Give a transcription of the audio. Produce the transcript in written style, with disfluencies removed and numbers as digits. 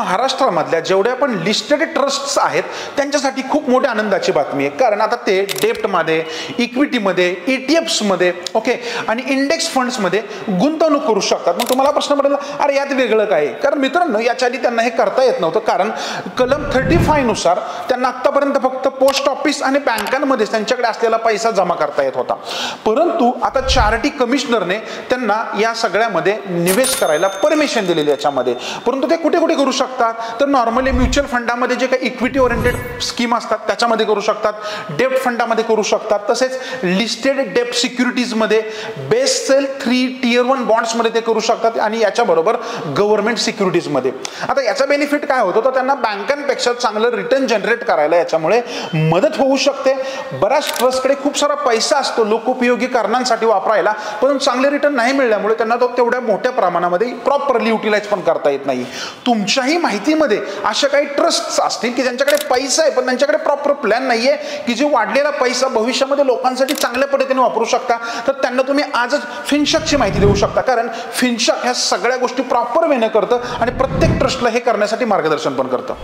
महाराष्ट्रामधल्या जेवढ्या पण listed trusts आहेत त्यांच्यासाठी खूप मोठ्या आनंदाची बातमी आहे, कारण आता ते डेप्टमध्ये, इक्विटीमध्ये, ETFsमध्ये ओके आणि इंडेक्स फंड्समध्ये गुंतवणूक करू शकतात. मग तुम्हाला प्रश्न पडेल, अरे यात वेगळं काय आहे? कारण मित्रांनो, याच्या आधी त्यांना हे करता येत नव्हतं, कारण कलम 35 नुसार त्यांना आतापर्यंत फक्त पोस्ट ऑफिस आणि बँकांमध्ये त्यांच्याकडे असलेला पैसा जमा करता येत होता. परंतु आता चॅरिटी कमिशनरने त्यांना या सगळ्यामध्ये निवेश करायला परमिशन दिलेली याच्यामध्ये. परंतु ते कुठे कुठे करू शकतात? तर नॉर्मली म्युच्युअल फंडामध्ये जे काही इक्विटी ओरिएंटेड स्कीम असतात त्याच्यामध्ये करू शकतात, डेप्ट फंडामध्ये करू शकतात, तसेच लिस्टेड डेप्ट सिक्युरिटीजमध्ये, बेस्ट सेल 3 Tier 1 बॉन्ड्समध्ये ते करू शकतात आणि याच्याबरोबर गव्हर्नमेंट सिक्युरिटीजमध्ये. आता याचा बेनिफिट काय होतो? तर त्यांना बँकांपेक्षा चांगलं रिटर्न जनरेट करायला याच्यामुळे मदत होऊ शकते. बऱ्याच ट्रस्टकडे खूप सारा पैसा असतो लोकोपयोगी कारणांसाठी वापरायला, पण चांगले रिटर्न नाही मिळाल्यामुळे त्यांना तो तेवढ्या मोठ्या प्रमाणामध्ये प्रॉपरली युटिलाइज पण करता येत नाही. तुमच्याही माहितीमध्ये अशा काही ट्रस्ट असतील की ज्यांच्याकडे पैसा आहे पण त्यांच्याकडे प्रॉपर प्लॅन नाहीये की जे वाढलेला पैसा भविष्यामध्ये लोकांसाठी चांगल्या पद्धतीने वापरू शकता, तर त्यांना तुम्ही आजच फिनशकची माहिती देऊ शकता, कारण फिनशक ह्या सगळ्या गोष्टी प्रॉपर वेने करतं आणि प्रत्येक ट्रस्टला हे करण्यासाठी मार्गदर्शन पण करतं.